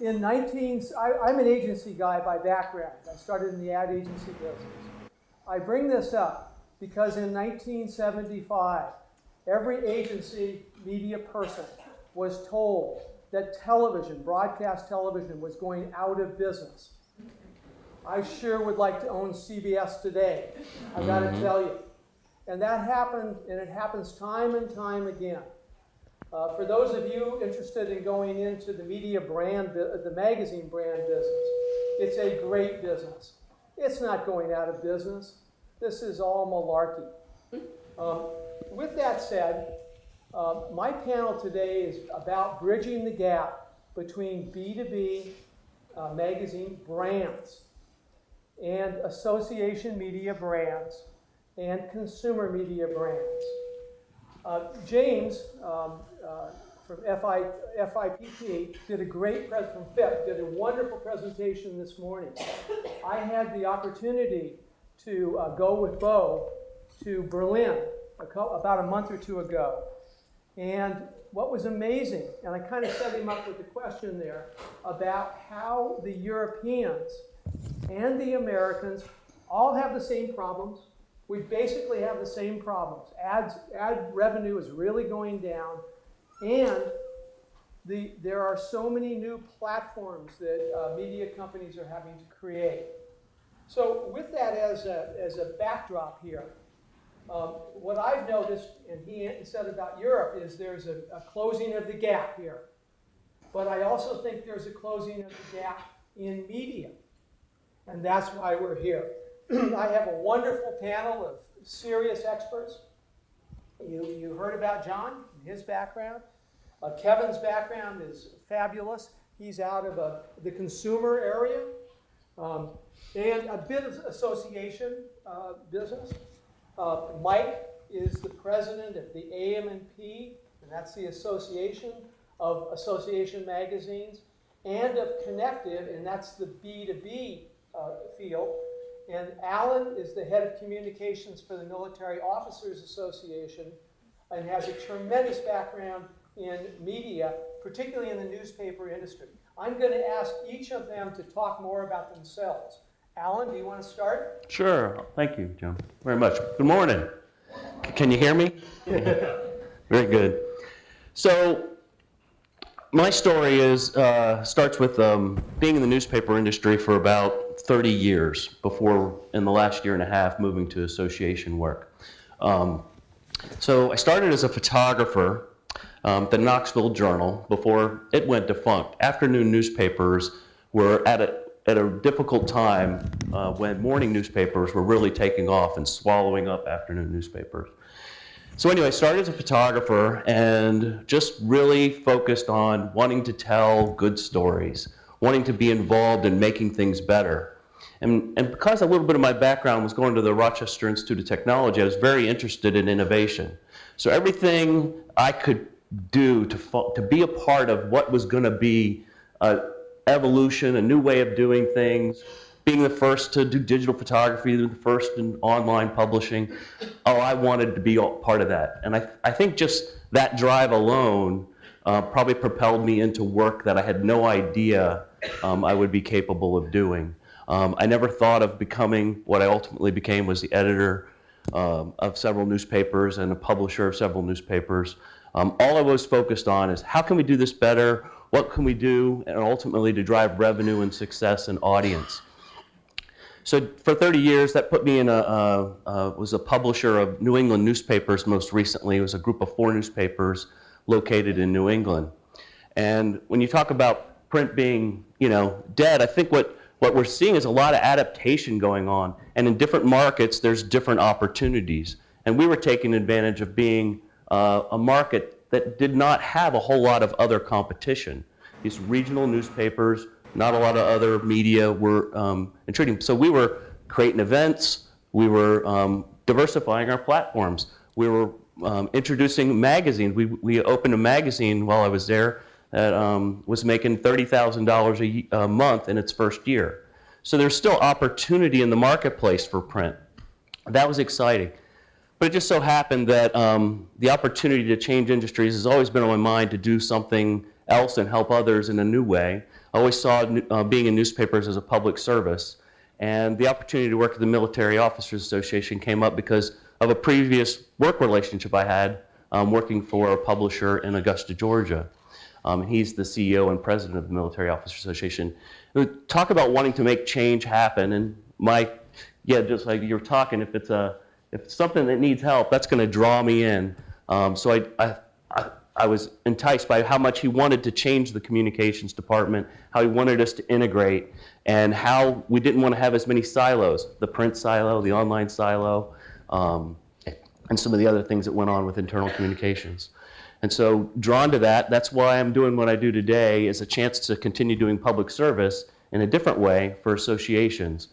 I'm an agency guy by background. I started in the ad agency business. I bring this up because in 1975, every agency media person was told that television, broadcast television, was going out of business. I sure would like to own CBS today, I gotta tell you. And that happened, and it happens time and time again. For those of you interested in going into the media brand, the magazine brand business, it's a great business. It's not going out of business. This is all malarkey. With that said, my panel today is about bridging the gap between B2B magazine brands and association media brands and consumer media brands. James from FIPP did a great from FIP did a wonderful presentation this morning. I had the opportunity to go with Bo to Berlin about a month or two ago, and what was amazing, and I kind of set him up with the question there about how the Europeans and the Americans all have the same problems. We basically have the same problems. Ad revenue is really going down, and there are so many new platforms that media companies are having to create. So with that as a backdrop here, what I've noticed, and he said about Europe, is there's a closing of the gap here. But I also think there's a closing of the gap in media, and that's why we're here. I have a wonderful panel of serious experts. You heard about John and his background. Kevin's background is fabulous. He's out of the consumer area and a bit of association business. Mike is the president of the AM&P, and that's the Association of Association Magazines, and of Connectiv, and that's the B2B field. And Alan is the head of communications for the Military Officers Association and has a tremendous background in media, particularly in the newspaper industry. I'm going to ask each of them to talk more about themselves. Alan, do you want to start? Sure. Thank you, John, very much. Good morning. Can you hear me? Very good. So my story starts with being in the newspaper industry for about 30 years before, in the last year and a half, moving to association work. So I started as a photographer at the Knoxville Journal before it went defunct. Afternoon newspapers were at a difficult time when morning newspapers were really taking off and swallowing up afternoon newspapers. So anyway, I started as a photographer and just really focused on wanting to tell good stories, wanting to be involved in making things better. And because a little bit of my background was going to the Rochester Institute of Technology, I was very interested in innovation. So everything I could do to be a part of what was going to be evolution, a new way of doing things, being the first to do digital photography, the first in online publishing, I wanted to be part of that. And I think just that drive alone probably propelled me into work that I had no idea I would be capable of doing. I never thought of becoming what I ultimately became, was the editor of several newspapers and a publisher of several newspapers. All I was focused on is how can we do this better, what can we do, and ultimately to drive revenue and success and audience. So for 30 years, that put me in was a publisher of New England newspapers most recently. It was a group of 4 newspapers located in New England. And when you talk about print being, dead, I think what we're seeing is a lot of adaptation going on. And in different markets, there's different opportunities. And we were taking advantage of being a market that did not have a whole lot of other competition. These regional newspapers, not a lot of other media were intriguing. So we were creating events, we were diversifying our platforms, we were introducing magazines. We opened a magazine while I was there that was making $30,000 a month in its first year. So there's still opportunity in the marketplace for print. That was exciting. But it just so happened that the opportunity to change industries has always been on my mind, to do something else and help others in a new way. I always saw being in newspapers as a public service. And the opportunity to work at the Military Officers Association came up because of a previous work relationship I had working for a publisher in Augusta, Georgia. He's the CEO and president of the Military Officers Association. Talk about wanting to make change happen. And just like you were talking, if it's something that needs help, that's going to draw me in. So I was enticed by how much he wanted to change the communications department, how he wanted us to integrate, and how we didn't want to have as many silos, the print silo, the online silo, and some of the other things that went on with internal communications. And so drawn to that, that's why I'm doing what I do today, is a chance to continue doing public service in a different way for associations.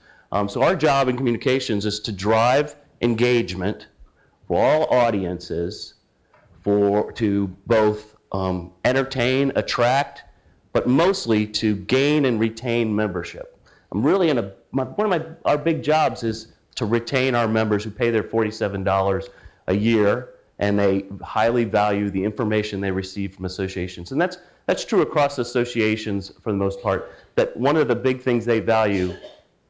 So our job in communications is to drive engagement for all audiences, to both entertain, attract, but mostly to gain and retain membership. I'm really one of our big jobs is to retain our members who pay their $47 a year, and they highly value the information they receive from associations. And that's true across associations for the most part, that one of the big things they value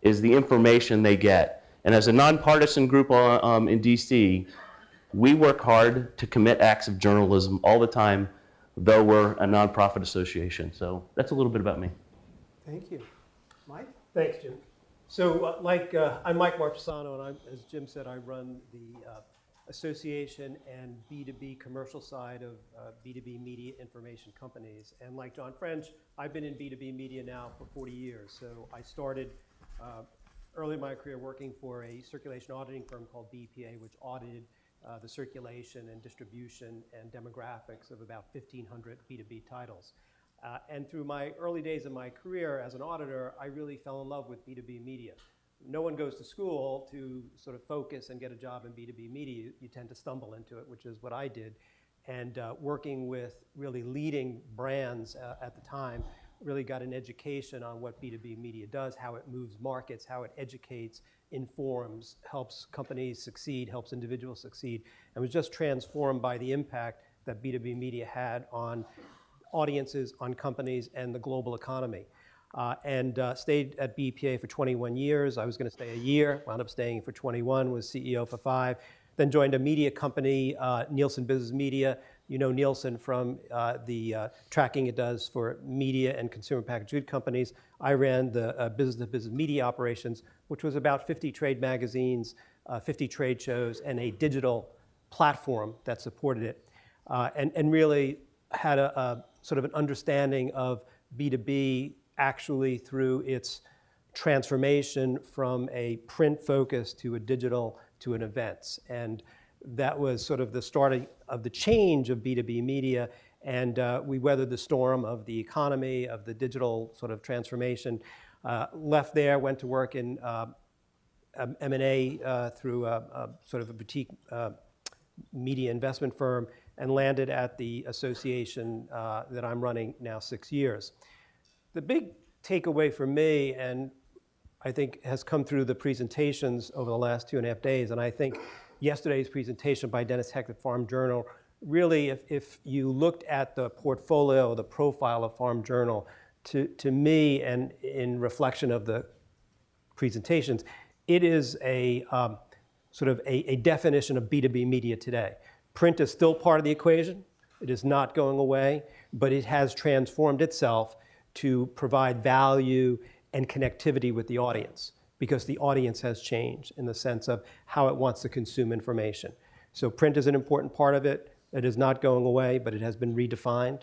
is the information they get. And as a nonpartisan group in DC, we work hard to commit acts of journalism all the time, though we're a nonprofit association. So that's a little bit about me. Thank you. Mike? Thanks, Jim. So I'm Mike Marchesano, and as Jim said, I run the association and B2B commercial side of B2B media information companies. And like John French, I've been in B2B media now for 40 years. So I started early in my career working for a circulation auditing firm called BPA, which audited the circulation and distribution and demographics of about 1,500 B2B titles. And through my early days of my career as an auditor, I really fell in love with B2B media. No one goes to school to sort of focus and get a job in B2B media. You tend to stumble into it, which is what I did. And working with really leading brands at the time, really got an education on what B2B media does, how it moves markets, how it educates, informs, helps companies succeed, helps individuals succeed, and was just transformed by the impact that B2B media had on audiences, on companies, and the global economy. And stayed at BPA for 21 years. I was going to stay a year, wound up staying for 21, was CEO for 5, then joined a media company, Nielsen Business Media. You know Nielsen from the tracking it does for media and consumer packaged good companies. I ran the business-to-business media operations, which was about 50 trade magazines, 50 trade shows, and a digital platform that supported it. And really had a sort of an understanding of B2B actually through its transformation from a print focus to a digital to an events. And that was sort of the start of the change of B2B media, and we weathered the storm of the economy, of the digital sort of transformation. Left there, went to work in M&A through a sort of a boutique media investment firm, and landed at the association that I'm running now 6 years. The big takeaway for me, and I think has come through the presentations over the last 2.5 days, and I think yesterday's presentation by Dennis Heck at Farm Journal, really if you looked at the portfolio, the profile of Farm Journal, to me, and in reflection of the presentations, it is a sort of a definition of B2B media today. Print is still part of the equation. It is not going away, but it has transformed itself to provide value and connectivity with the audience, because the audience has changed in the sense of how it wants to consume information. So print is an important part of it. It is not going away, but it has been redefined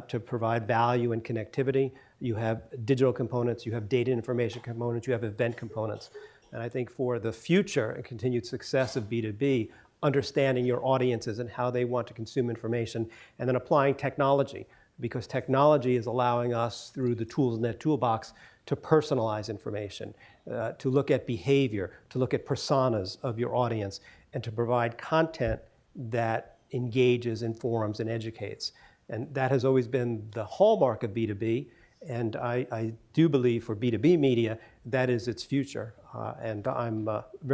to provide value and connectivity. You have digital components, you have data information components, you have event components. And I think for the future and continued success of B2B, understanding your audiences and how they want to consume information, and then applying technology, because technology is allowing us through the tools in that toolbox to personalize information, to look at behavior, to look at personas of your audience, and to provide content that engages, informs, and educates. And that has always been the hallmark of B2B, and I do believe for B2B media, that is its future. And I'm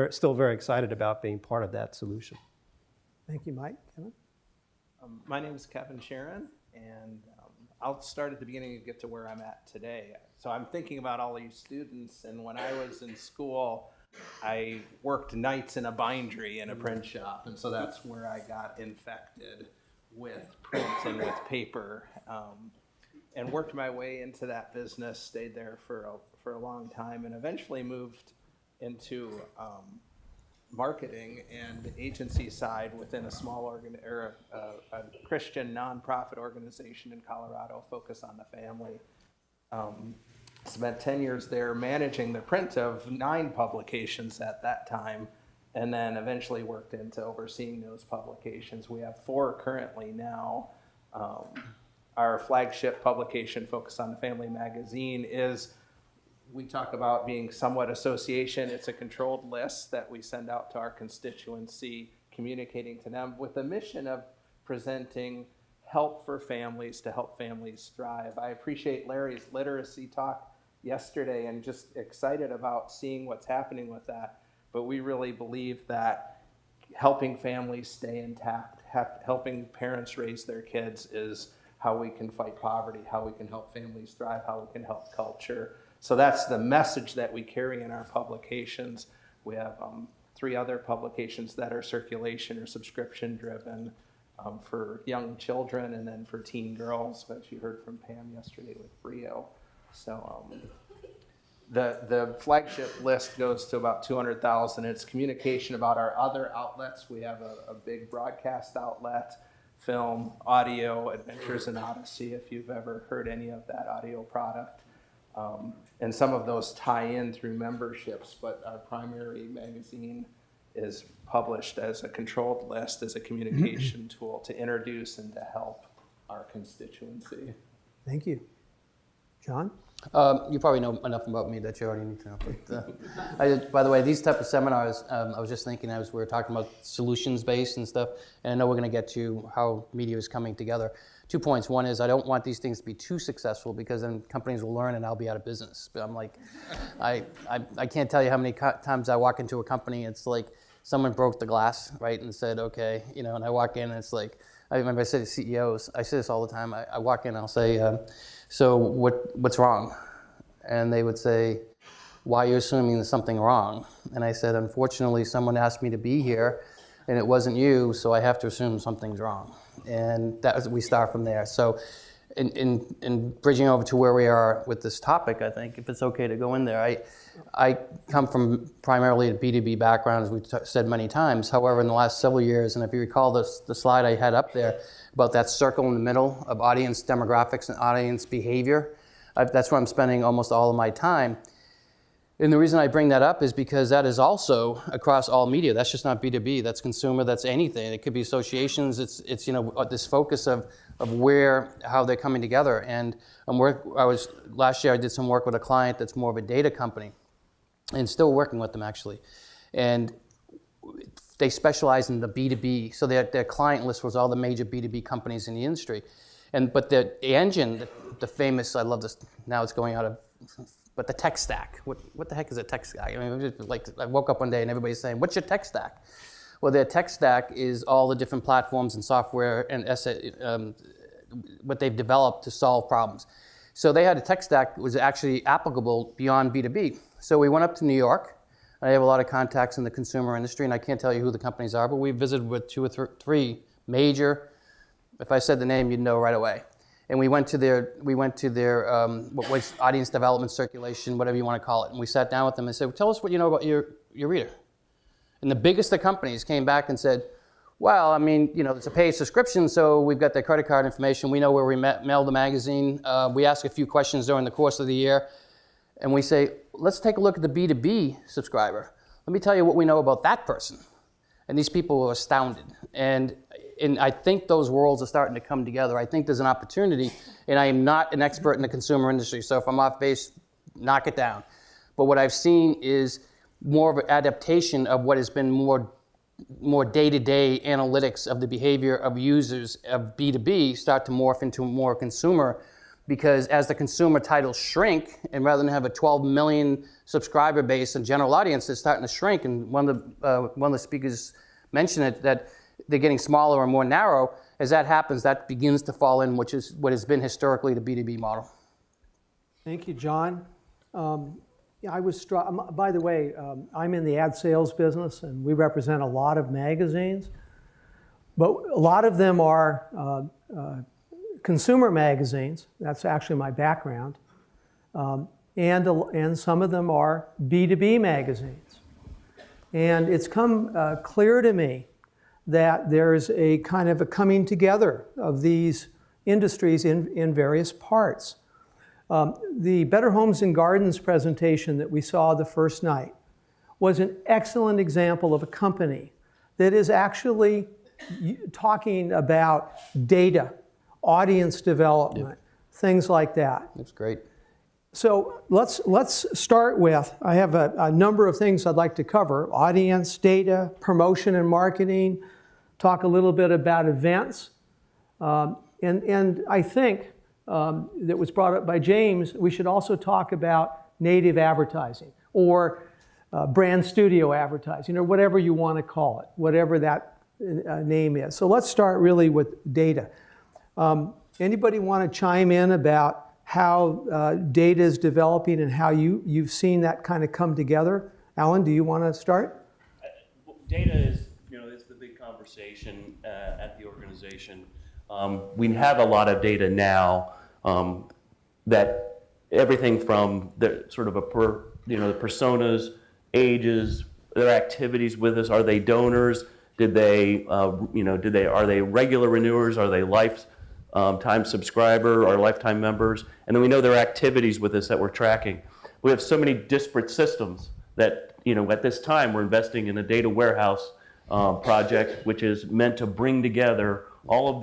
still very excited about being part of that solution. Thank you, Mike. Kevin? My name is Kevin Shirin, and I'll start at the beginning and get to where I'm at today. So I'm thinking about all these students, and when I was in school, I worked nights in a bindery in a print shop, and so that's where I got infected with print and with paper, and worked my way into that business, stayed there for a long time, and eventually moved into marketing and agency side within a small a Christian nonprofit organization in Colorado focused on the family. Spent 10 years there managing the print of 9 publications at that time, and then eventually worked into overseeing those publications. We have 4 currently now. Our flagship publication focused on the family magazine is, we talk about being somewhat association. It's a controlled list that we send out to our constituency, communicating to them with the mission of presenting help for families to help families thrive. I appreciate Larry's literacy talk yesterday and just excited about seeing what's happening with that. But we really believe that helping families stay intact, helping parents raise their kids is how we can fight poverty, how we can help families thrive, how we can help culture. So that's the message that we carry in our publications. We have 3 other publications that are circulation or subscription driven for young children, and then for teen girls, which you heard from Pam yesterday with Rio. So the flagship list goes to about 200,000. It's communication about our other outlets. We have a big broadcast outlet, film, audio, Adventures in Odyssey, if you've ever heard any of that audio product. And some of those tie in through memberships, but our primary magazine is published as a controlled list, as a communication tool to introduce and to help our constituency. Thank you. John? You probably know enough about me that you already need to know. But, by the way, these type of seminars, I was just thinking as we were talking about solutions-based and stuff, and I know we're going to get to how media is coming together. 2 points. One is I don't want these things to be too successful, because then companies will learn and I'll be out of business. But I'm like, I can't tell you how many times I walk into a company, it's like someone broke the glass, right, and said, okay, and I walk in and it's like, I remember I said to CEOs, I say this all the time, I walk in and I'll say, so what's wrong? And they would say, why are you assuming there's something wrong? And I said, unfortunately, someone asked me to be here and it wasn't you, so I have to assume something's wrong. And we start from there. So in bridging over to where we are with this topic, I think, if it's okay to go in there, I come from primarily a B2B background, as we've said many times. However, in the last several years, and if you recall the slide I had up there about that circle in the middle of audience demographics and audience behavior, that's where I'm spending almost all of my time. And the reason I bring that up is because that is also across all media. That's just not B2B. That's consumer. That's anything. It could be associations. It's this focus of how they're coming together. And last year I did some work with a client that's more of a data company, and still working with them actually. And they specialize in the B2B. So their client list was all the major B2B companies in the industry. But the engine, the famous, I love this. Now it's going out of. But the tech stack, what the heck is a tech stack? I mean, I woke up one day and everybody's saying, what's your tech stack? Well, their tech stack is all the different platforms and software and what they've developed to solve problems. So they had a tech stack that was actually applicable beyond B2B. So we went up to New York. I have a lot of contacts in the consumer industry, and I can't tell you who the companies are, but we visited with 2 or 3 major, if I said the name, you'd know right away. And we went to their what was audience development, circulation, whatever you want to call it. And we sat down with them and said, well, tell us what you know about your reader. And the biggest of companies came back and said, well, I mean, it's a paid subscription, so we've got their credit card information. We know where we mail the magazine. We ask a few questions during the course of the year. And we say, let's take a look at the B2B subscriber. Let me tell you what we know about that person. And these people were astounded. And I think those worlds are starting to come together. I think there's an opportunity, and I am not an expert in the consumer industry, so if I'm off base, knock it down. But what I've seen is more of an adaptation of what has been more day-to-day analytics of the behavior of users of B2B start to morph into more consumer, because as the consumer titles shrink, and rather than have a 12 million subscriber base and general audience, they're starting to shrink. And one of the speakers mentioned it, that they're getting smaller and more narrow, as that happens, that begins to fall in, which is what has been historically the B2B model. Thank you, John. Yeah, I was struck, by the way, I'm in the ad sales business and we represent a lot of magazines, but a lot of them are consumer magazines. That's actually my background. And some of them are B2B magazines. And it's come clear to me that there's a kind of a coming together of these industries in various parts. The Better Homes and Gardens presentation that we saw the first night was an excellent example of a company that is actually talking about data, audience development, things like that. That's great. So let's start with, I have a number of things I'd like to cover: audience, data, promotion and marketing, talk a little bit about events, and I think that was brought up by James, we should also talk about native advertising or brand studio advertising, or whatever you want to call it, whatever that name is. So let's start really with data. Anybody want to chime in about how data is developing and how you've seen that kind of come together? Alan, do you want to start? Data is, it's the big conversation at the organization. We have a lot of data now that everything from the sort of the personas, ages, their activities with us. Are they donors? Are they regular renewers? Are they lifetime subscriber or lifetime members? And then we know their activities with us that we're tracking. We have so many disparate systems that, at this time we're investing in a data warehouse project, which is meant to bring together all of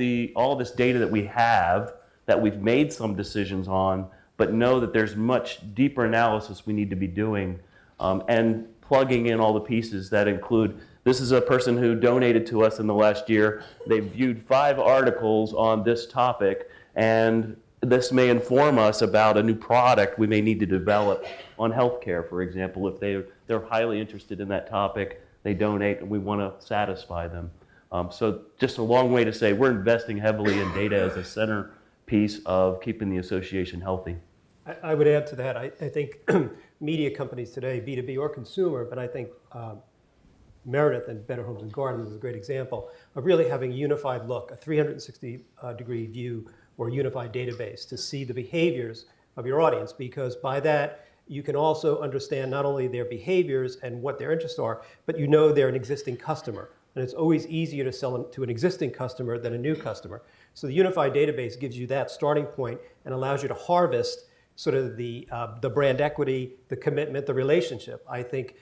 this data that we have, that we've made some decisions on, but know that there's much deeper analysis we need to be doing, and plugging in all the pieces that include, this is a person who donated to us in the last year. They viewed 5 articles on this topic, and this may inform us about a new product we may need to develop on healthcare, for example. If they're highly interested in that topic, they donate, and we want to satisfy them. So just a long way to say we're investing heavily in data as a centerpiece of keeping the association healthy. I would add to that. I think media companies today, B2B or consumer, but I think Meredith and Better Homes and Gardens is a great example of really having a unified look, a 360-degree view or unified database to see the behaviors of your audience, because by that you can also understand not only their behaviors and what their interests are, but they're an existing customer. And it's always easier to sell them to an existing customer than a new customer. So the unified database gives you that starting point and allows you to harvest sort of the brand equity, the commitment, the relationship. I think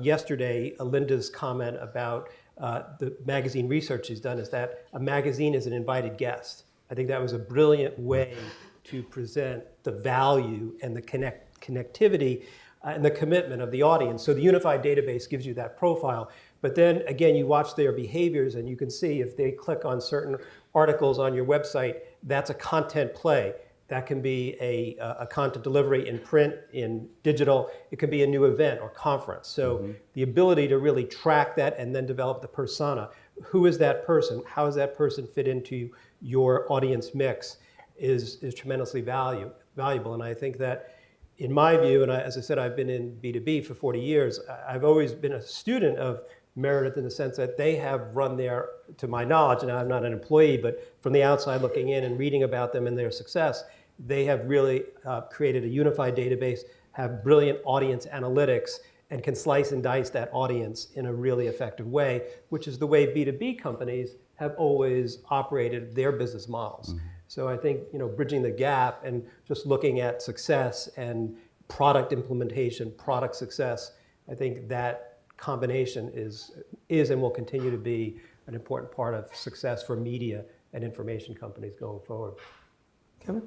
yesterday, Linda's comment about the magazine research she's done is that a magazine is an invited guest. I think that was a brilliant way to present the value and the connectivity and the commitment of the audience. So the unified database gives you that profile. But then again, you watch their behaviors and you can see if they click on certain articles on your website, that's a content play. That can be a content delivery in print, in digital. It could be a new event or conference. So the ability to really track that and then develop the persona. Who is that person? How does that person fit into your audience mix is tremendously valuable. And I think that in my view, and as I said, I've been in B2B for 40 years, I've always been a student of Meredith in the sense that they have run their, to my knowledge, and I'm not an employee, but from the outside looking in and reading about them and their success, they have really created a unified database, have brilliant audience analytics, and can slice and dice that audience in a really effective way, which is the way B2B companies have always operated their business models. So I think, bridging the gap and just looking at success and product implementation, product success, I think that combination is and will continue to be an important part of success for media and information companies going forward. Kevin?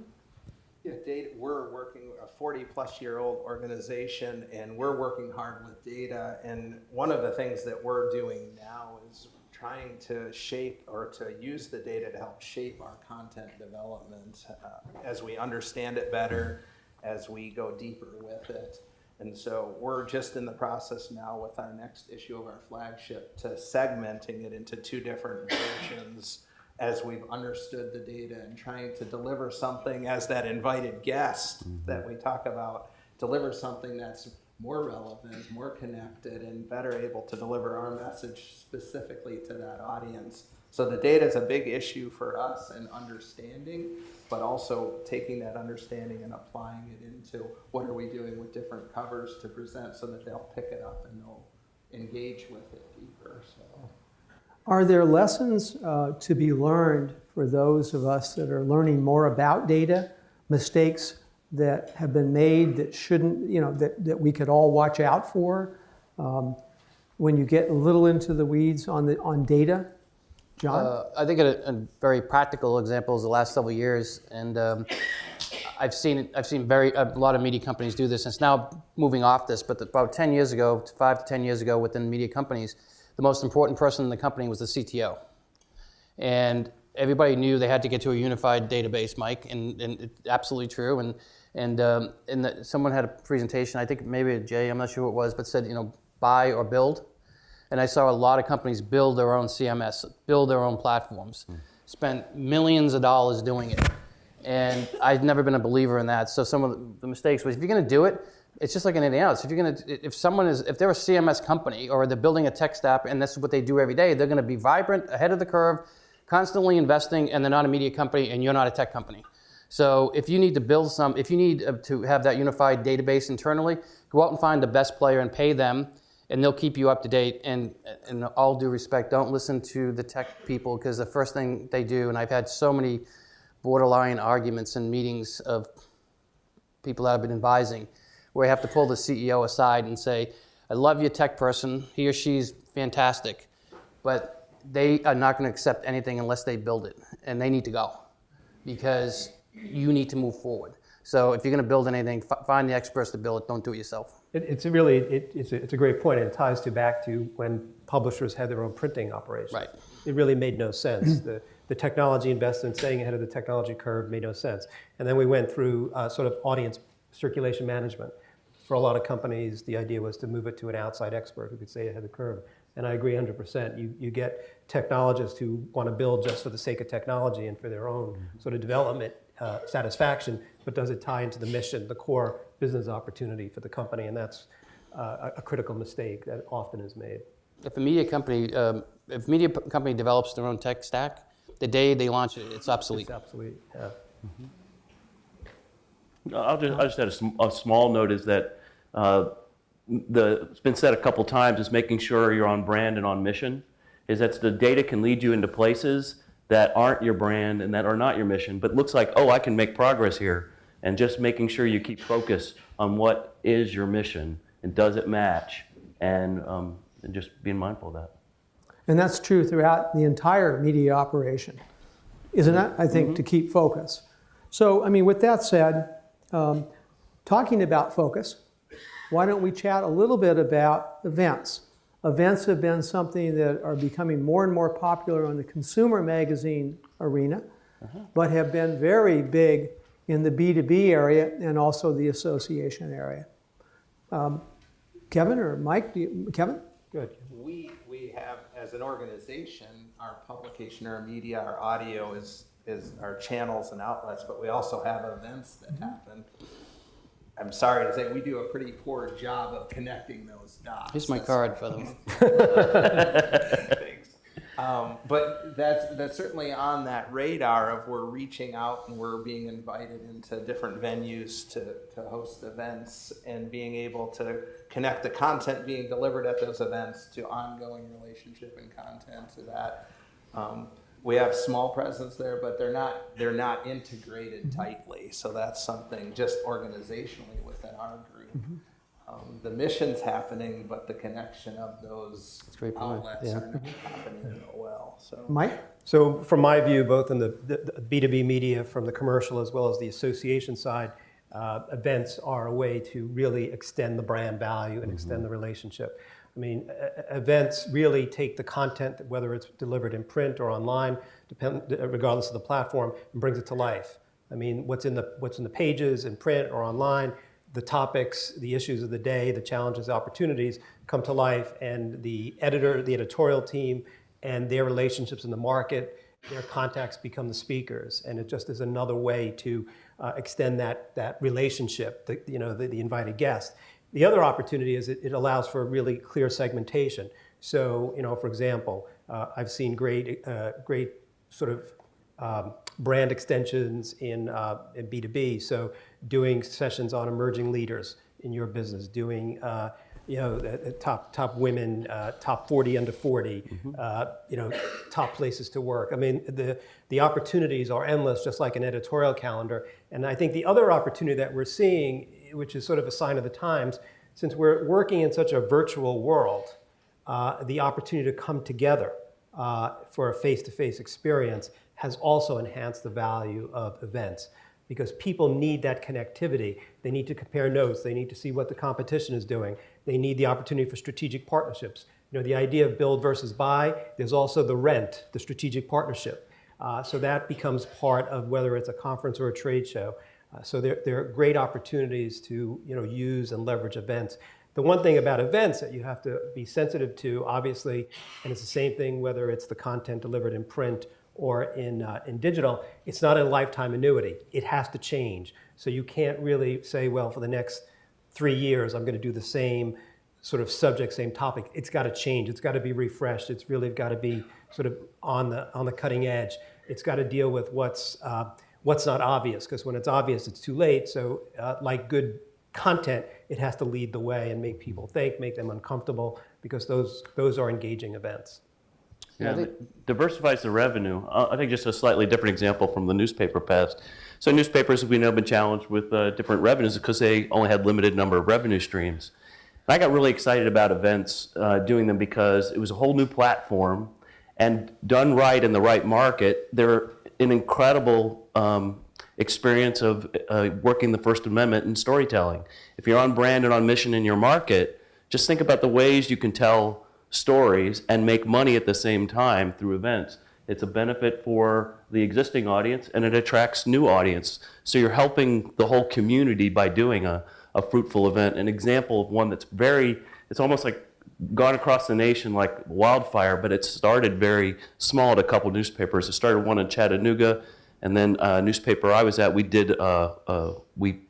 Yeah, data, we're working a 40-plus-year-old organization, and we're working hard with data. And one of the things that we're doing now is trying to shape or to use the data to help shape our content development as we understand it better, as we go deeper with it. And so we're just in the process now with our next issue of our flagship to segmenting it into 2 different versions as we've understood the data and trying to deliver something as that invited guest that we talk about, deliver something that's more relevant, more connected, and better able to deliver our message specifically to that audience. So the data is a big issue for us in understanding, but also taking that understanding and applying it into what are we doing with different covers to present so that they'll pick it up and they'll engage with it deeper. So. Are there lessons to be learned for those of us that are learning more about data, mistakes that have been made that shouldn't, that we could all watch out for when you get a little into the weeds on data? John? I think a very practical example is the last several years, and I've seen a lot of media companies do this. And it's now moving off this, but about 10 years ago, 5 to 10 years ago, within media companies, the most important person in the company was the CTO, and everybody knew they had to get to a unified database, Mike, and it's absolutely true. Someone had a presentation, I think maybe Jay, I'm not sure who it was, but said, buy or build. And I saw a lot of companies build their own CMS, build their own platforms, spent millions of dollars doing it. And I've never been a believer in that. So some of the mistakes was, if you're going to do it, it's just like anything else. If they're a CMS company or they're building a tech stack and that's what they do every day, they're going to be vibrant, ahead of the curve, constantly investing, and they're not a media company and you're not a tech company. So if you need to build if you need to have that unified database internally, go out and find the best player and pay them, and they'll keep you up to date. And in all due respect, don't listen to the tech people, because the first thing they do, and I've had so many borderline arguments and meetings of people that I've been advising, where I have to pull the CEO aside and say, I love your tech person, he or she's fantastic, but they are not going to accept anything unless they build it, and they need to go, because you need to move forward. So if you're going to build anything, find the experts to build it, don't do it yourself. It's a great point, and it ties back to when publishers had their own printing operations. Right. It really made no sense. The technology investment, staying ahead of the technology curve, made no sense. And then we went through sort of audience circulation management. For a lot of companies, the idea was to move it to an outside expert who could stay ahead of the curve. And I agree 100%. You get technologists who want to build just for the sake of technology and for their own sort of development satisfaction, but does it tie into the mission, the core business opportunity for the company? And that's a critical mistake that often is made. If a media company develops their own tech stack, the day they launch it, it's obsolete. It's obsolete, yeah. I'll just add a small note is that it's been said a couple times, is making sure you're on brand and on mission, is that the data can lead you into places that aren't your brand and that are not your mission, but looks like, oh, I can make progress here. And just making sure you keep focus on what is your mission and does it match, and just being mindful of that. And that's true throughout the entire media operation, isn't it? I think to keep focus. So, I mean, with that said, talking about focus, why don't we chat a little bit about events? Events have been something that are becoming more and more popular on the consumer magazine arena, but have been very big in the B2B area and also the association area. Kevin or Mike? Kevin? Good. We have, as an organization, our publication, our media, our audio is our channels and outlets, but we also have events that happen. I'm sorry to say, we do a pretty poor job of connecting those dots. Here's my card for them. Thanks. But that's certainly on that radar of we're reaching out and we're being invited into different venues to host events and being able to connect the content being delivered at those events to ongoing relationship and content to that. We have small presence there, but they're not integrated tightly. So that's something just organizationally within our group. The mission's happening, but the connection of those outlets are not happening real well. So Mike? So from my view, both in the B2B media, from the commercial as well as the association side, events are a way to really extend the brand value and extend the relationship. I mean, events really take the content, whether it's delivered in print or online, regardless of the platform, and brings it to life. I mean, what's in the pages in print or online, the topics, the issues of the day, the challenges, the opportunities come to life, and the editor, the editorial team, and their relationships in the market their contacts become the speakers, and it just is another way to extend that relationship, the invited guest. The other opportunity is it allows for a really clear segmentation. So, for example, I've seen great sort of brand extensions in B2B. So doing sessions on emerging leaders in your business, doing the top women, top 40 under 40, top places to work. I mean, the opportunities are endless, just like an editorial calendar. And I think the other opportunity that we're seeing, which is sort of a sign of the times, since we're working in such a virtual world, the opportunity to come together for a face-to-face experience has also enhanced the value of events, because people need that connectivity. They need to compare notes. They need to see what the competition is doing. They need the opportunity for strategic partnerships. The idea of build versus buy, there's also the rent, the strategic partnership. So that becomes part of whether it's a conference or a trade show. So there are great opportunities to use and leverage events. The one thing about events that you have to be sensitive to, obviously, and it's the same thing whether it's the content delivered in print or in digital, it's not a lifetime annuity. It has to change. So you can't really say, well, for the next 3 years, I'm going to do the same sort of subject, same topic. It's got to change. It's got to be refreshed. It's really got to be sort of on the cutting edge. It's got to deal with what's not obvious, because when it's obvious, it's too late. So like good content, it has to lead the way and make people think, make them uncomfortable, because those are engaging events. Yeah, it diversifies the revenue. I think just a slightly different example from the newspaper past. So newspapers, we know, have been challenged with different revenues because they only had limited number of revenue streams. And I got really excited about events, doing them, because it was a whole new platform, and done right in the right market, they're an incredible experience of working the First Amendment and storytelling. If you're on brand and on mission in your market, just think about the ways you can tell stories and make money at the same time through events. It's a benefit for the existing audience, and it attracts new audience. So you're helping the whole community by doing a fruitful event. An example of one that's it's almost like gone across the nation like wildfire, but it started very small at a couple newspapers. It started one in Chattanooga, and then a newspaper I was at, we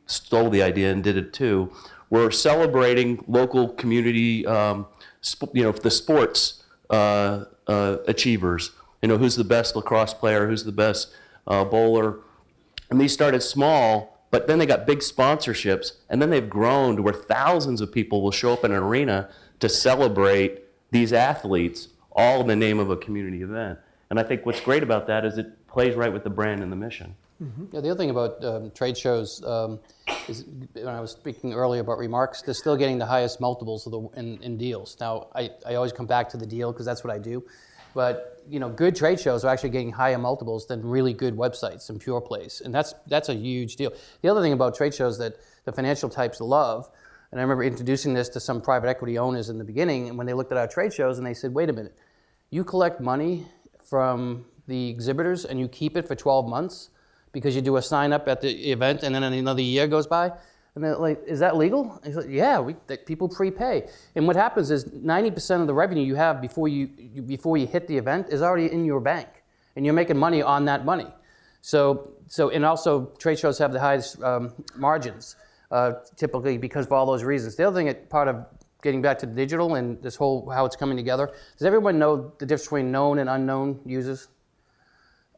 stole the idea and did it too. We're celebrating local community, the sports achievers. Who's the best lacrosse player, who's the best bowler. And these started small, but then they got big sponsorships, and then they've grown to where thousands of people will show up in an arena to celebrate these athletes, all in the name of a community event. And I think what's great about that is it plays right with the brand and the mission. Mm-hmm. Yeah, the other thing about trade shows is, when I was speaking earlier about remarks, they're still getting the highest multiples in deals. Now, I always come back to the deal because that's what I do. But good trade shows are actually getting higher multiples than really good websites and pure plays, and that's a huge deal. The other thing about trade shows that the financial types love, and I remember introducing this to some private equity owners in the beginning, and when they looked at our trade shows and they said, wait a minute, you collect money from the exhibitors and you keep it for 12 months because you do a sign up at the event and then another year goes by? And they're like, is that legal? He's like, yeah, people prepay. And what happens is 90% of the revenue you have before you hit the event is already in your bank, and you're making money on that money. So and also trade shows have the highest margins, typically because of all those reasons. The other thing, part of getting back to digital and this whole how it's coming together, does everyone know the difference between known and unknown users?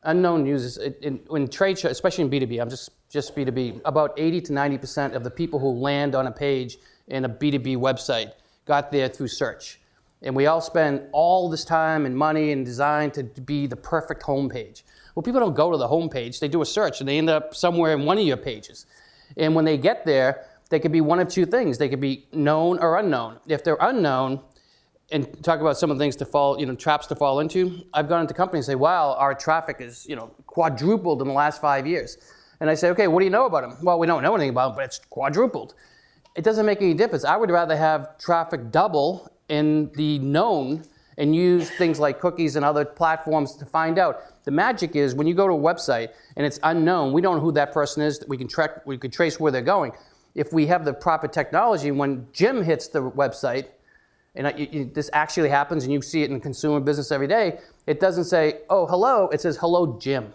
Unknown users in trade shows, especially in B2B, I'm just B2B, about 80 to 90% of the people who land on a page in a B2B website got there through search. And we all spend all this time and money and design to be the perfect homepage. Well, people don't go to the homepage, they do a search and they end up somewhere in one of your pages. And when they get there, they could be one of two things. They could be known or unknown. If they're unknown, and talk about some of the things to fall, traps to fall into, I've gone into companies and say, wow, our traffic is, quadrupled in the last 5 years. And I say, okay, what do you know about them? Well, we don't know anything about them, but it's quadrupled. It doesn't make any difference. I would rather have traffic double in the known and use things like cookies and other platforms to find out. The magic is when you go to a website and it's unknown, we don't know who that person is, we can trace where they're going. If we have the proper technology, when Jim hits the website, and this actually happens, and you see it in consumer business every day, it doesn't say, oh, hello, it says, hello, Jim.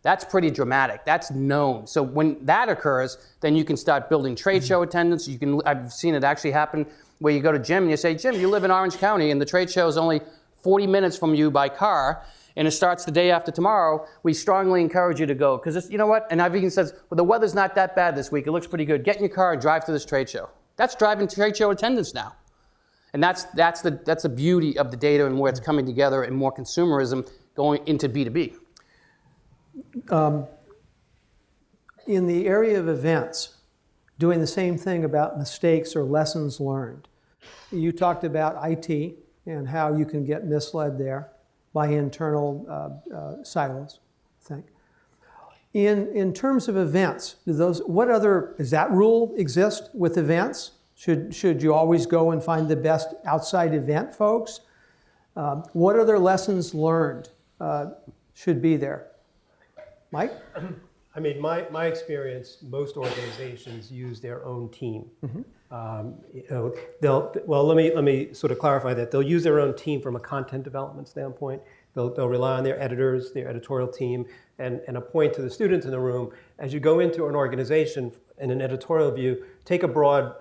That's pretty dramatic. That's known. So when that occurs, then you can start building trade show attendance. I've seen it actually happen where you go to Jim and you say, Jim, you live in Orange County and the trade show is only 40 minutes from you by car, and it starts the day after tomorrow. We strongly encourage you to go, because you know what? And I've even said, well, the weather's not that bad this week. It looks pretty good. Get in your car and drive to this trade show. That's driving trade show attendance now. And that's the beauty of the data and where it's coming together and more consumerism going into B2B. In the area of events, doing the same thing about mistakes or lessons learned. You talked about IT and how you can get misled there by internal silos, I think. In terms of events, does that rule exist with events? Should you always go and find the best outside event folks? What other lessons learned should be there? Mike? I mean, my experience, most organizations use their own team. Let me sort of clarify that. They'll use their own team from a content development standpoint. They'll rely on their editors, their editorial team, and a point to the students in the room. As you go into an organization in an editorial view, take a broad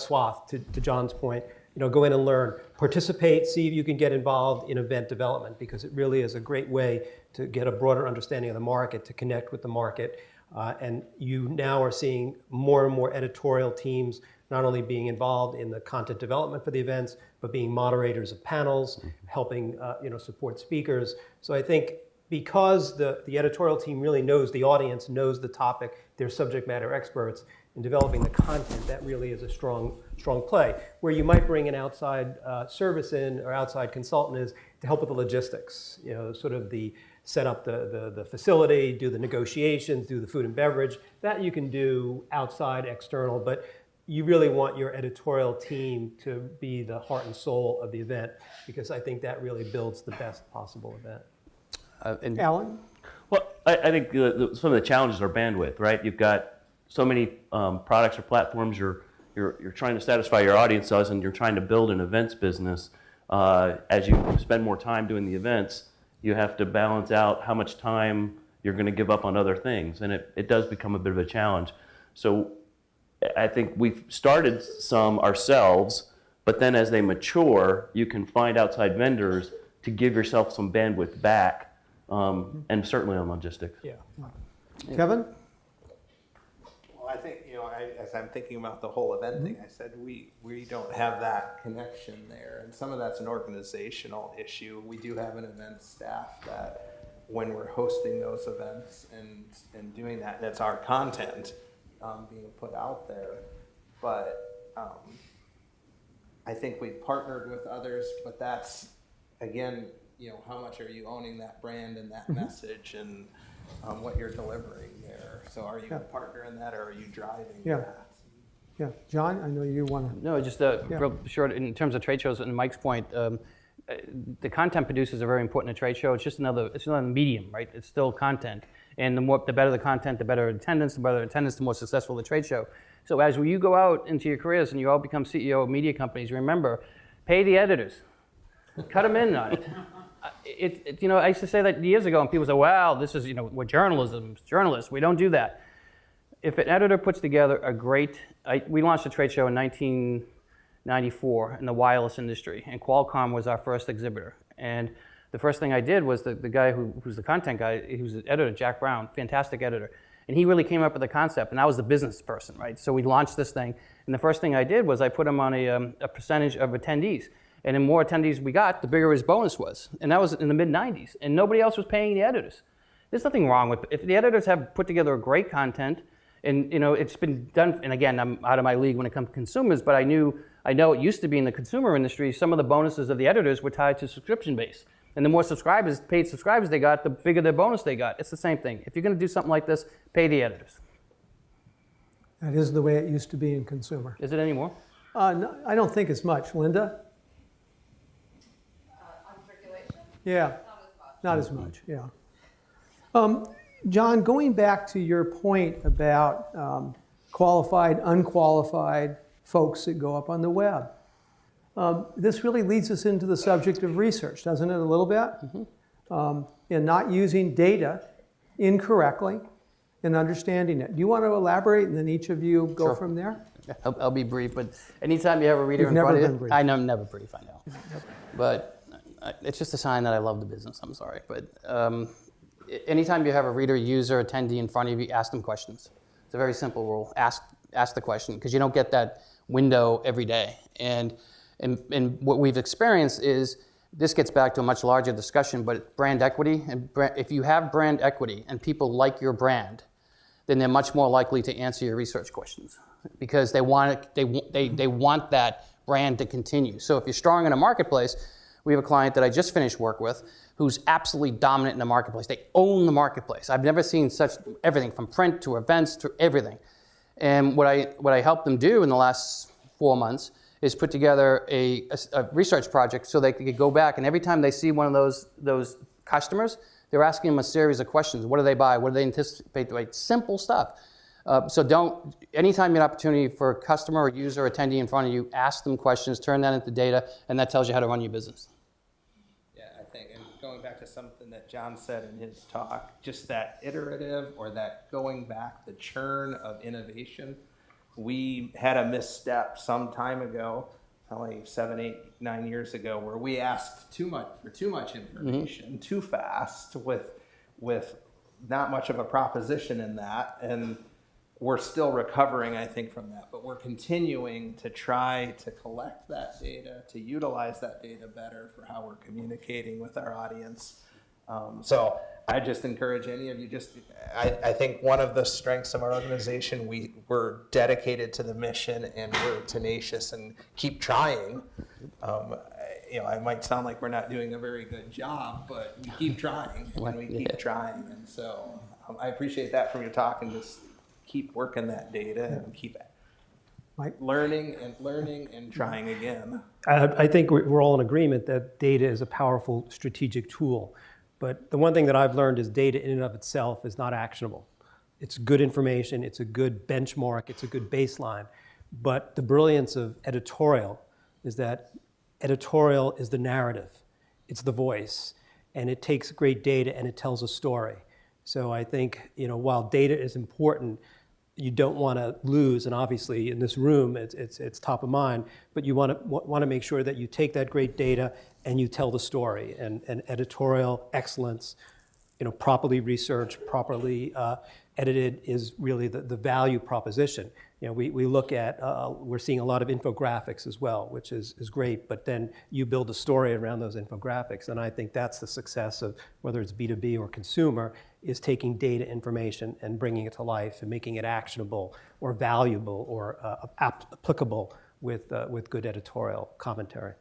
swath, to John's point. Go in and learn, participate, see if you can get involved in event development, because it really is a great way to get a broader understanding of the market, to connect with the market. And you now are seeing more and more editorial teams not only being involved in the content development for the events, but being moderators of panels, helping support speakers. So I think because the editorial team really knows the audience, knows the topic, they're subject matter experts in developing the content, that really is a strong play. Where you might bring an outside service in or outside consultant is to help with the logistics, sort of set up the facility, do the negotiations, do the food and beverage. That you can do outside, external, but you really want your editorial team to be the heart and soul of the event, because I think that really builds the best possible event. Alan? Well, I think some of the challenges are bandwidth, right? You've got so many products or platforms you're trying to satisfy your audience does, and you're trying to build an events business. As you spend more time doing the events, you have to balance out how much time you're going to give up on other things, and it does become a bit of a challenge. So I think we've started some ourselves, but then as they mature, you can find outside vendors to give yourself some bandwidth back, and certainly on logistics. Yeah. Kevin? Well, I think, as I'm thinking about the whole event thing, I said we don't have that connection there. And some of that's an organizational issue. We do have an event staff that when we're hosting those events and doing that, that's our content being put out there. But I think we've partnered with others, but that's, again, how much are you owning that brand and that message and what you're delivering there? So are you a partner in that, or are you driving that? Yeah, John, I know you want to. No, just real short, in terms of trade shows, and Mike's point, the content producers are very important in a trade show. It's another medium, right? It's still content. And the better the content, the better attendance, the more successful the trade show. So as you go out into your careers and you all become CEO of media companies, remember, pay the editors. Cut them in on it. I used to say that years ago, and people say, "Wow, this is we're journalists. We don't do that." If an editor puts together we launched a trade show in 1994 in the wireless industry, and Qualcomm was our first exhibitor. And the first thing I did was the guy who's the content guy, he was the editor, Jack Brown, fantastic editor, and he really came up with the concept, and I was the business person, right? So we launched this thing, and the first thing I did was I put him on a percentage of attendees. And the more attendees we got, the bigger his bonus was. And that was in the mid-90s. And nobody else was paying the editors. There's nothing wrong with it. If the editors have put together a great content, and it's been done, and again, I'm out of my league when it comes to consumers, but I know it used to be in the consumer industry, some of the bonuses of the editors were tied to subscription base. And the more paid subscribers they got, the bigger their bonus they got. It's the same thing. If you're going to do something like this, pay the editors. That is the way it used to be in consumer. Is it anymore? No, I don't think as much. Linda? Yeah, not as much, yeah. John, going back to your point about qualified, unqualified folks that go up on the web, this really leads us into the subject of research, doesn't it, a little bit? And not using data incorrectly and understanding it. Do you want to elaborate, and then each of you go Sure. from there? I'll be brief, but anytime you have a reader You've in never front of been you, brief. I know I'm never brief, I know. But it's just a sign that I love the business, I'm sorry. But anytime you have a reader, user, attendee in front of you, ask them questions. It's a very simple rule. Ask the question, because you don't get that window every day. And what we've experienced is, this gets back to a much larger discussion, but brand equity, and if you have brand equity and people like your brand, then they're much more likely to answer your research questions, because they want that brand to continue. So if you're strong in a marketplace, we have a client that I just finished work with who's absolutely dominant in the marketplace. They own the marketplace. I've never seen such everything from print to events to everything. And what I helped them do in the last 4 months is put together a research project so they could go back, and every time they see one of those customers, they're asking them a series of questions. What do they buy? What do they anticipate to buy? Simple stuff. So anytime you have an opportunity for a customer or user or attendee in front of you, ask them questions, turn that into data, and that tells you how to run your business. Yeah, I think, and going back to something that John said in his talk, just that iterative, or that going back, the churn of innovation. We had a misstep some time ago, probably 7, 8, 9 years ago, where we asked too much information, too fast, with not much of a proposition in that, and we're still recovering, I think, from that. But we're continuing to try to collect that data, to utilize that data better for how we're communicating with our audience. So I just encourage any of you, I think one of the strengths of our organization, we're dedicated to the mission, and we're tenacious and keep trying. I might sound like we're not doing a very good job, but we keep trying, and we keep trying. And so I appreciate that from your talk, and just keep working that data and keep learning and trying again. I think we're all in agreement that data is a powerful strategic tool. But the one thing that I've learned is data in and of itself is not actionable. It's good information, it's a good benchmark, it's a good baseline. But the brilliance of editorial is that editorial is the narrative, it's the voice, and it takes great data and it tells a story. So I think, while data is important, you don't want to lose, and obviously in this room it's top of mind, but you want to make sure that you take that great data and you tell the story. And editorial excellence, properly researched, properly edited, is really the value proposition. We look at, we're seeing a lot of infographics as well, which is great, but then you build a story around those infographics, and I think that's the success of whether it's B2B or consumer, is taking data information and bringing it to life and making it actionable or valuable or applicable with good editorial commentary.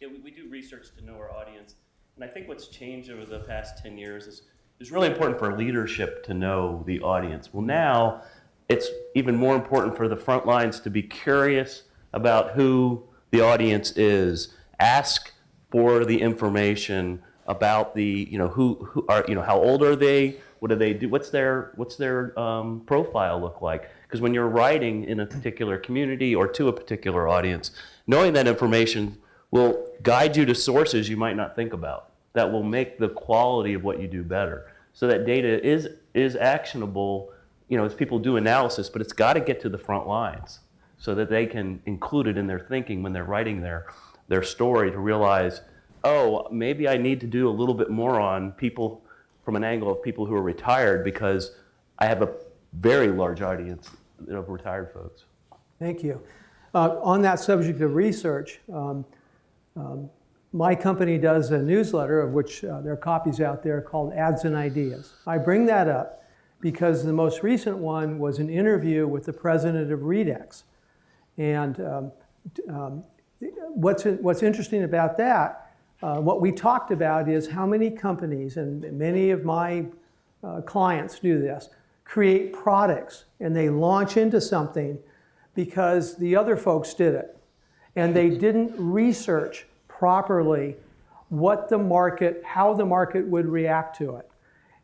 Yeah, we do research to know our audience, and I think what's changed over the past 10 years is it's really important for leadership to know the audience. Well, now it's even more important for the front lines to be curious about who the audience is. Ask for the information about the, who are, how old are they? What do they do? What's their profile look like? Because when you're writing in a particular community or to a particular audience, knowing that information will guide you to sources you might not think about, that will make the quality of what you do better. So that data is actionable, as people do analysis, but it's got to get to the front lines so that they can include it in their thinking when they're writing their story, to realize, oh, maybe I need to do a little bit more on people from an angle of people who are retired, because I have a very large audience of retired folks. Thank you. On that subject of research, my company does a newsletter, of which there are copies out there, called Ads and Ideas. I bring that up because the most recent one was an interview with the president of Redex. And what's interesting about that, what we talked about is how many companies, and many of my clients do this, create products and they launch into something because the other folks did it. And they didn't research properly how the market would react to it.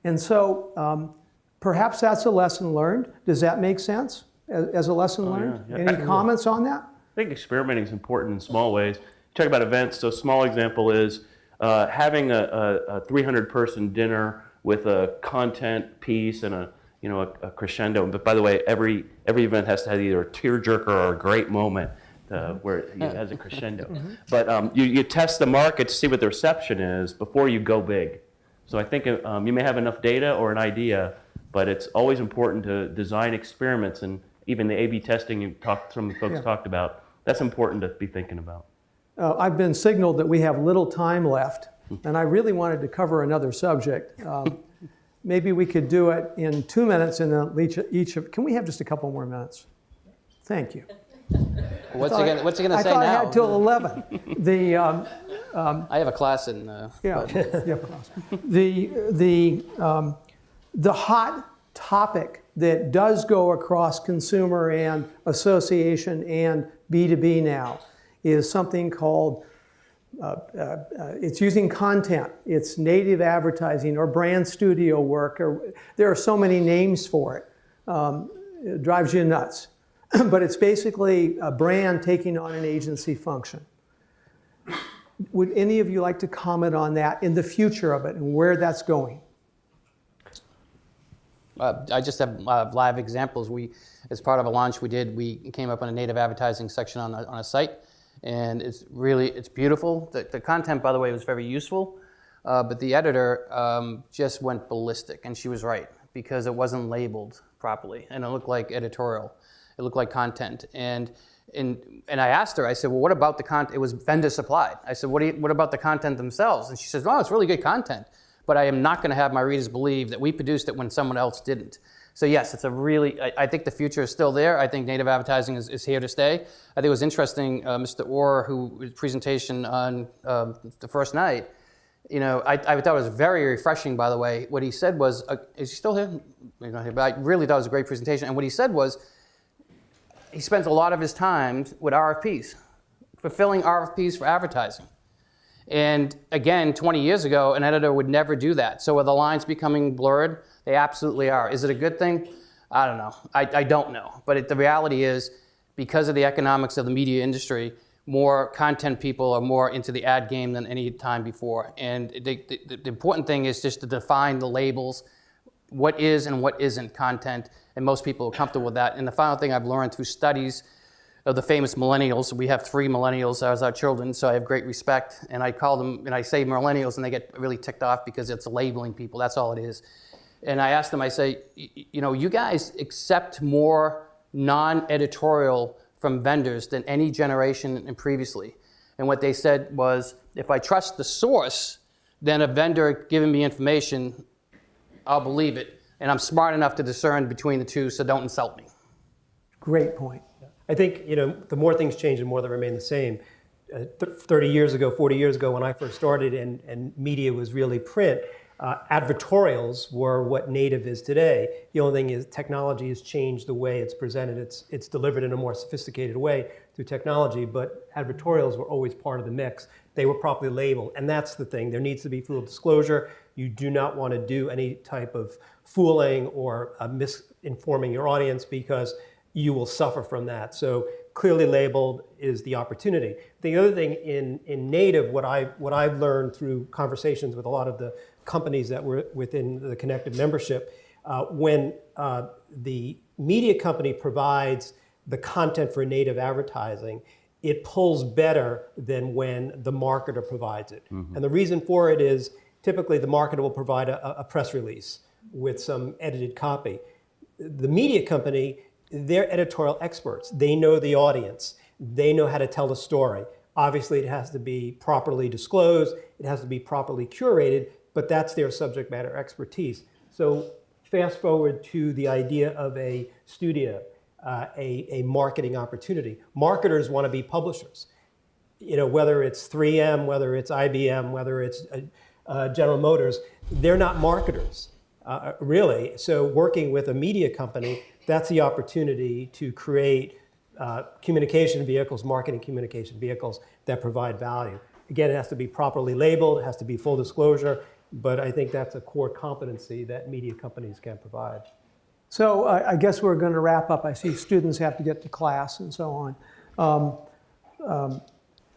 And so perhaps that's a lesson learned. Does that make sense as a lesson learned? Yeah. Any comments on that? think experimenting is important in small ways. You talk about events, so a small example is having a 300-person dinner with a content piece and a crescendo. But by the way, every event has to have either a tearjerker or a great moment where it has a crescendo. But you test the market to see what the reception is before you go big. So I think you may have enough data or an idea, but it's always important to design experiments, and even the A/B testing some folks talked about, that's important to be thinking about. I've been signaled that we have little time left, and I really wanted to cover another subject. Maybe we could do it in 2 minutes, and then can we have just a couple more minutes? Thank you. What's he gonna say now? I thought I had till 11. I have a class in. Yeah, of course. The hot topic that does go across consumer and association and B2B now is something called, it's using content. It's native advertising or brand studio work. There are so many names for it. It drives you nuts. But it's basically a brand taking on an agency function. Would any of you like to comment on that in the future of it and where that's going? I just have live examples. As part of a launch we came up on a native advertising section on a site, and it's beautiful. The content, by the way, was very useful, but the editor just went ballistic, and she was right, because it wasn't labeled properly, and it looked like editorial. It looked like content, and I asked her. I said, "Well, what about the content?" It was vendor supplied. I said, "What about the content themselves?" And she says, "Oh, it's really good content, but I am not going to have my readers believe that we produced it when someone else didn't." So yes, it's I think the future is still there. I think native advertising is here to stay. I think it was interesting, Mr. Orr, whose presentation on the first night. I thought it was very refreshing, by the way. What he said was, is he still here? He's not here, but I really thought it was a great presentation. And what he said was, he spends a lot of his time with RFPs, fulfilling RFPs for advertising. And again, 20 years ago, an editor would never do that. So are the lines becoming blurred? They absolutely are. Is it a good thing? I don't know. I don't know. But the reality is, because of the economics of the media industry, more content people are more into the ad game than any time before. And the important thing is just to define the labels, what is and what isn't content, and most people are comfortable with that. And the final thing I've learned through studies of the famous millennials, we have 3 millennials as our children, so I have great respect, and I call them, and I say millennials, and they get really ticked off because it's labeling people, that's all it is. And I ask them, I say, you guys accept more non-editorial from vendors than any generation previously. And what they said was, if I trust the source, then a vendor giving me information, I'll believe it. And I'm smart enough to discern between the two, so don't insult me. Great point. I think the more things change, the more they remain the same. 30 years ago, 40 years ago, when I first started and media was really print, advertorials were what native is today. The only thing is technology has changed the way it's presented. It's delivered in a more sophisticated way through technology, but advertorials were always part of the mix. They were properly labeled, and that's the thing. There needs to be full disclosure. You do not want to do any type of fooling or misinforming your audience, because you will suffer from that. So clearly labeled is the opportunity. The other thing in native, what I've learned through conversations with a lot of the companies that were within the Connectiv membership, when the media company provides the content for native advertising, it pulls better than when the marketer provides it. Mm-hmm. And the reason for it is typically the marketer will provide a press release with some edited copy. The media company, they're editorial experts. They know the audience. They know how to tell the story. Obviously, it has to be properly disclosed. It has to be properly curated, but that's their subject matter expertise. So fast forward to the idea of a studio, a marketing opportunity. Marketers want to be publishers. Whether it's 3M, whether it's IBM, whether it's General Motors, they're not marketers, really. So working with a media company, that's the opportunity to create communication vehicles, marketing communication vehicles that provide value. Again, it has to be properly labeled, it has to be full disclosure, but I think that's a core competency that media companies can provide. So I guess we're going to wrap up. I see students have to get to class and so on.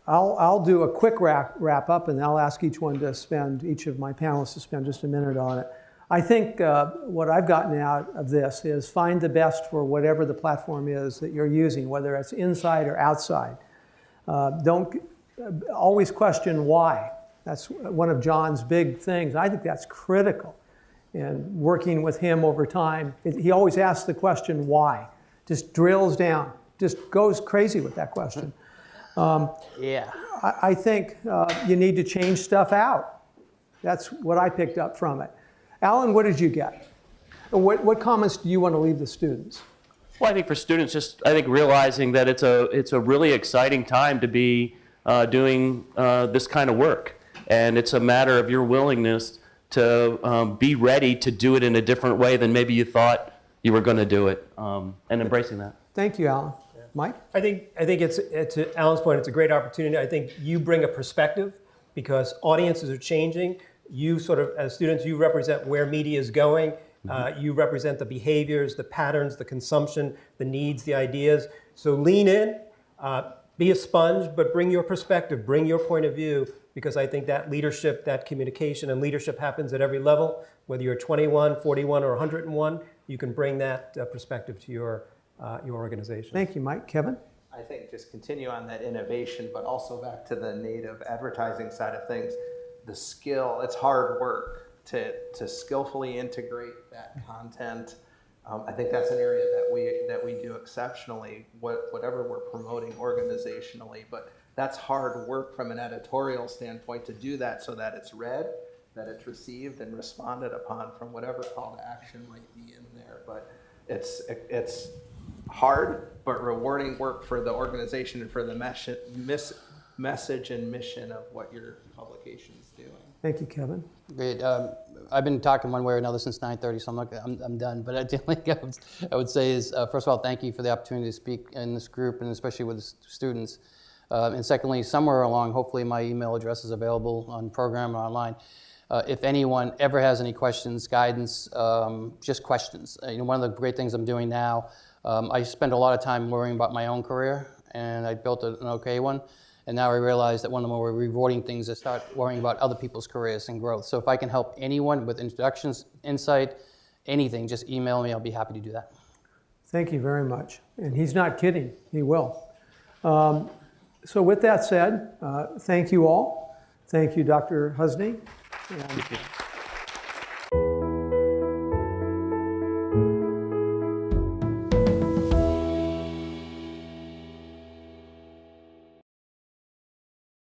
I'll do a quick wrap up, and I'll ask each of my panelists to spend just a minute on it. I think what I've gotten out of this is find the best for whatever the platform is that you're using, whether it's inside or outside. Don't always question why. That's one of John's big things. I think that's critical. And working with him over time, he always asks the question why. Just drills down, just goes crazy with that question. Yeah. I think you need to change stuff out. That's what I picked up from it. Alan, what did you get? What comments do you want to leave the students? Well, I think for students, just I think realizing that it's a really exciting time to be doing this kind of work, and it's a matter of your willingness to be ready to do it in a different way than maybe you thought you were going to do it, and embracing that. Thank you, Alan. Mike? I think it's to Alan's point, it's a great opportunity. I think you bring a perspective because audiences are changing. You sort of, as students, you represent where media is going. You represent the behaviors, the patterns, the consumption, the needs, the ideas. So lean in, be a sponge, but bring your perspective, bring your point of view, because I think that leadership, that communication and leadership happens at every level. Whether you're 21, 41, or 101, you can bring that perspective to your organization. Thank you, Mike. Kevin? I think just continue on that innovation, but also back to the native advertising side of things. The skill, it's hard work to skillfully integrate that content. I think that's an area that we do exceptionally, whatever we're promoting organizationally, but that's hard work from an editorial standpoint to do that so that it's read, that it's received and responded upon from whatever call to action might be in there. But it's hard but rewarding work for the organization and for the message and mission of what your publication's doing. Thank you, Kevin. Great. I've been talking one way or another since 9:30, so I'm done. But I would say is, first of all, thank you for the opportunity to speak in this group, and especially with the students. And secondly, somewhere along, hopefully my email address is available on program or online. If anyone ever has any questions, guidance, just questions. One of the great things I'm doing now, I spend a lot of time worrying about my own career, and I built an okay one. And now I realize that one of the more rewarding things is start worrying about other people's careers and growth. So if I can help anyone with introductions, insight, anything, just email me. I'll be happy to do that. Thank you very much. And he's not kidding. He will. So with that said, thank you all. Thank you, Dr. Husney. And